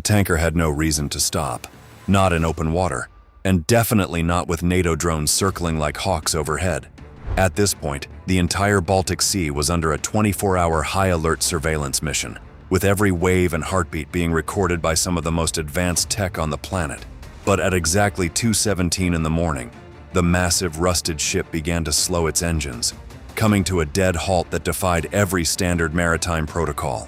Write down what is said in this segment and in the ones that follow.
the tanker had no reason to stop. Not in open water, and definitely not with NATO drones circling like hawks overhead. At this point, the entire Baltic Sea was under a 24-hour high-alert surveillance mission, with every wave and heartbeat being recorded by some of the most advanced tech on the planet. But at exactly 2:17 in the morning, the massive rusted ship began to slow its engines, coming to a dead halt that defied every standard maritime protocol.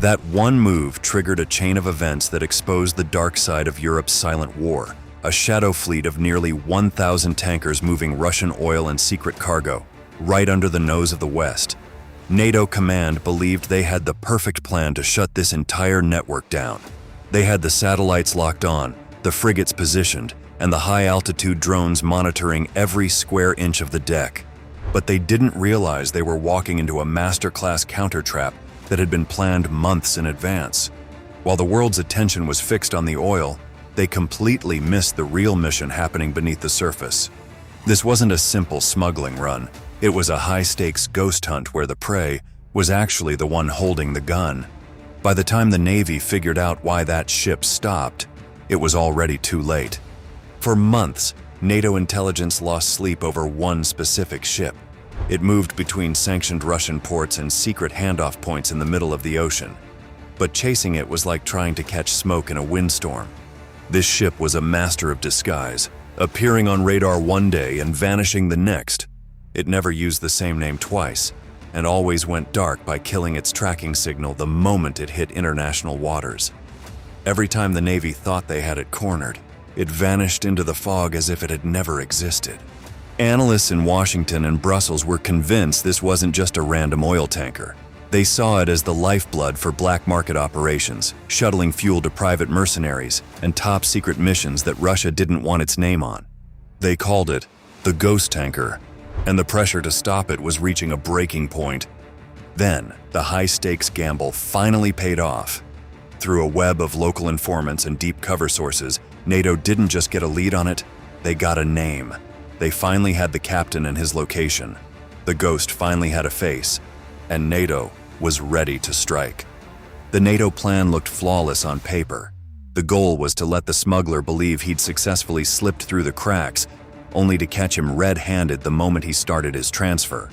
That one move triggered a chain of events that exposed the dark side of Europe's silent war, a shadow fleet of nearly 1,000 tankers moving Russian oil and secret cargo, right under the nose of the West. NATO command believed they had the perfect plan to shut this entire network down. They had the satellites locked on, the frigates positioned, and the high-altitude drones monitoring every square inch of the deck. But they didn't realize they were walking into a masterclass counter-trap that had been planned months in advance. While the world's attention was fixed on the oil, they completely missed the real mission happening beneath the surface. This wasn't a simple smuggling run. It was a high-stakes ghost hunt where the prey was actually the one holding the gun. By the time the Navy figured out why that ship stopped, it was already too late. For months, NATO intelligence lost sleep over one specific ship. It moved between sanctioned Russian ports and secret handoff points in the middle of the ocean. But chasing it was like trying to catch smoke in a windstorm. This ship was a master of disguise, appearing on radar one day and vanishing the next. It never used the same name twice, and always went dark by killing its tracking signal the moment it hit international waters. Every time the Navy thought they had it cornered, it vanished into the fog as if it had never existed. Analysts in Washington and Brussels were convinced this wasn't just a random oil tanker. They saw it as the lifeblood for black market operations, shuttling fuel to private mercenaries and top-secret missions that Russia didn't want its name on. They called it the ghost tanker, and the pressure to stop it was reaching a breaking point. Then, the high-stakes gamble finally paid off. Through a web of local informants and deep cover sources, NATO didn't just get a lead on it, they got a name. They finally had the captain and his location. The ghost finally had a face, and NATO was ready to strike. The NATO plan looked flawless on paper. The goal was to let the smuggler believe he'd successfully slipped through the cracks, only to catch him red-handed the moment he started his transfer.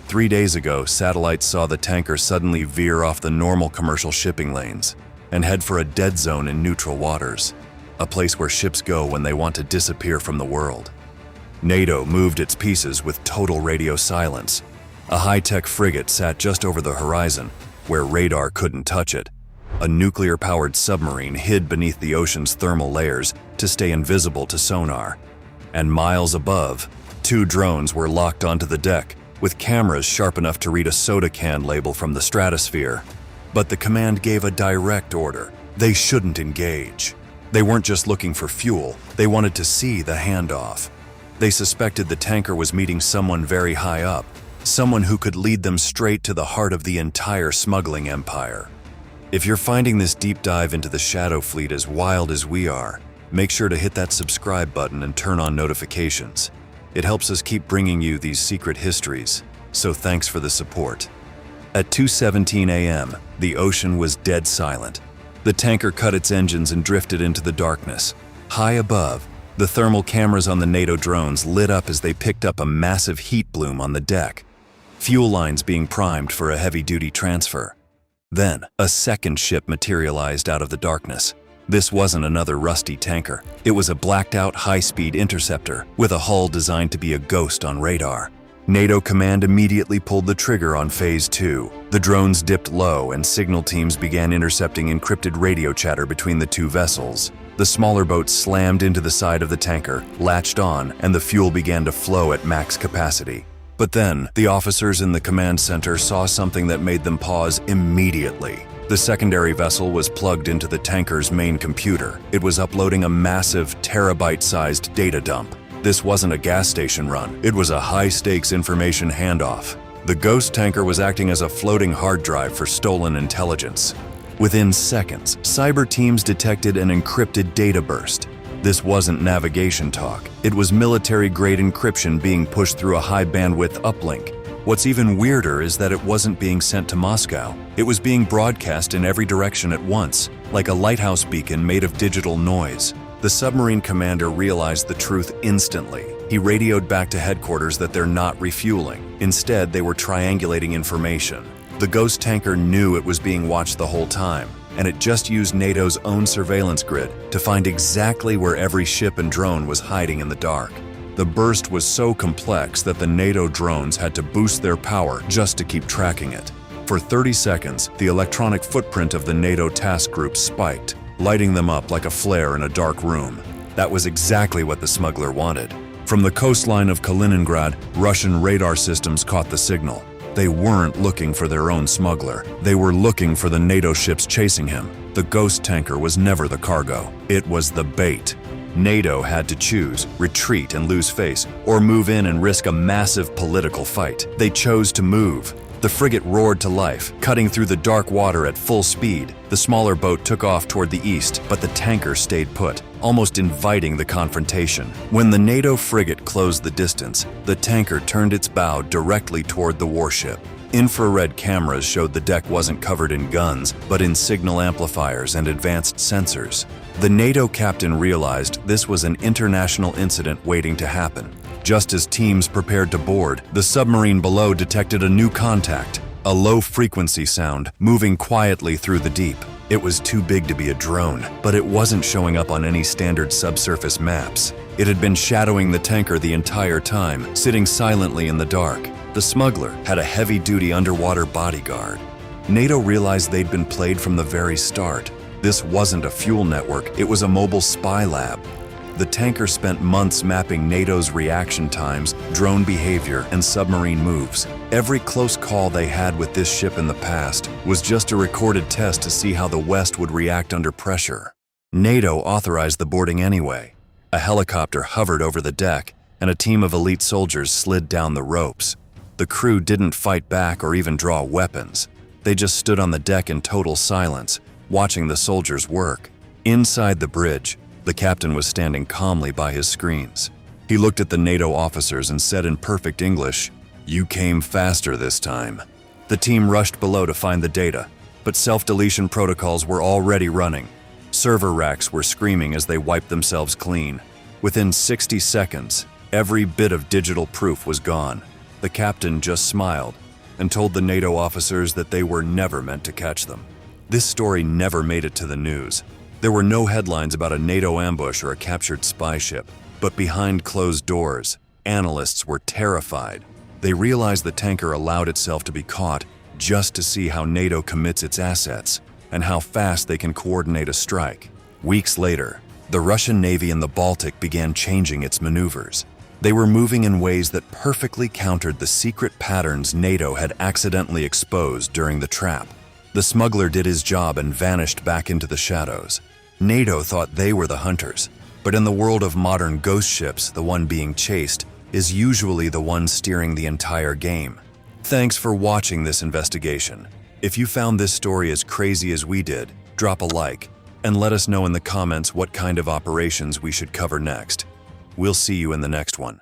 3 days ago, satellites saw the tanker suddenly veer off the normal commercial shipping lanes and head for a dead zone in neutral waters, a place where ships go when they want to disappear from the world. NATO moved its pieces with total radio silence. A high-tech frigate sat just over the horizon, where radar couldn't touch it. A nuclear-powered submarine hid beneath the ocean's thermal layers to stay invisible to sonar. And miles above, 2 drones were locked onto the deck, with cameras sharp enough to read a soda can label from the stratosphere. But the command gave a direct order. They shouldn't engage. They weren't just looking for fuel, they wanted to see the handoff. They suspected the tanker was meeting someone very high up, someone who could lead them straight to the heart of the entire smuggling empire. If you're finding this deep dive into the Shadow Fleet as wild as we are, make sure to hit that subscribe button and turn on notifications. It helps us keep bringing you these secret histories, so thanks for the support. At 2:17 a.m., the ocean was dead silent. The tanker cut its engines and drifted into the darkness. High above, the thermal cameras on the NATO drones lit up as they picked up a massive heat bloom on the deck, fuel lines being primed for a heavy-duty transfer. Then, a second ship materialized out of the darkness. This wasn't another rusty tanker. It was a blacked-out high-speed interceptor with a hull designed to be a ghost on radar. NATO command immediately pulled the trigger on Phase 2. The drones dipped low and signal teams began intercepting encrypted radio chatter between the 2 vessels. The smaller boat slammed into the side of the tanker, latched on, and the fuel began to flow at max capacity. But then, the officers in the command center saw something that made them pause immediately. The secondary vessel was plugged into the tanker's main computer. It was uploading a massive, terabyte-sized data dump. This wasn't a gas station run. It was a high-stakes information handoff. The ghost tanker was acting as a floating hard drive for stolen intelligence. Within seconds, cyber teams detected an encrypted data burst. This wasn't navigation talk. It was military-grade encryption being pushed through a high-bandwidth uplink. What's even weirder is that it wasn't being sent to Moscow. It was being broadcast in every direction at once, like a lighthouse beacon made of digital noise. The submarine commander realized the truth instantly. He radioed back to headquarters that they're not refueling. Instead, they were triangulating information. The ghost tanker knew it was being watched the whole time, and it just used NATO's own surveillance grid to find exactly where every ship and drone was hiding in the dark. The burst was so complex that the NATO drones had to boost their power just to keep tracking it. For 30 seconds, the electronic footprint of the NATO task group spiked, lighting them up like a flare in a dark room. That was exactly what the smuggler wanted. From the coastline of Kaliningrad, Russian radar systems caught the signal. They weren't looking for their own smuggler. They were looking for the NATO ships chasing him. The ghost tanker was never the cargo. It was the bait. NATO had to choose, retreat and lose face, or move in and risk a massive political fight. They chose to move. The frigate roared to life, cutting through the dark water at full speed. The smaller boat took off toward the east, but the tanker stayed put, almost inviting the confrontation. When the NATO frigate closed the distance, the tanker turned its bow directly toward the warship. Infrared cameras showed the deck wasn't covered in guns, but in signal amplifiers and advanced sensors. The NATO captain realized this was an international incident waiting to happen. Just as teams prepared to board, the submarine below detected a new contact, a low-frequency sound moving quietly through the deep. It was too big to be a drone, but it wasn't showing up on any standard subsurface maps. It had been shadowing the tanker the entire time, sitting silently in the dark. The smuggler had a heavy-duty underwater bodyguard. NATO realized they'd been played from the very start. This wasn't a fuel network, it was a mobile spy lab. The tanker spent months mapping NATO's reaction times, drone behavior, and submarine moves. Every close call they had with this ship in the past was just a recorded test to see how the West would react under pressure. NATO authorized the boarding anyway. A helicopter hovered over the deck, and a team of elite soldiers slid down the ropes. The crew didn't fight back or even draw weapons. They just stood on the deck in total silence, watching the soldiers work. Inside the bridge, the captain was standing calmly by his screens. He looked at the NATO officers and said in perfect English, "You came faster this time." The team rushed below to find the data, but self-deletion protocols were already running. Server racks were screaming as they wiped themselves clean. Within 60 seconds, every bit of digital proof was gone. The captain just smiled and told the NATO officers that they were never meant to catch them. This story never made it to the news. There were no headlines about a NATO ambush or a captured spy ship, but behind closed doors, analysts were terrified. They realized the tanker allowed itself to be caught just to see how NATO commits its assets and how fast they can coordinate a strike. Weeks later, the Russian Navy in the Baltic began changing its maneuvers. They were moving in ways that perfectly countered the secret patterns NATO had accidentally exposed during the trap. The smuggler did his job and vanished back into the shadows. NATO thought they were the hunters, but in the world of modern ghost ships, the one being chased is usually the one steering the entire game. Thanks for watching this investigation. If you found this story as crazy as we did, drop a like and let us know in the comments what kind of operations we should cover next. We'll see you in the next one.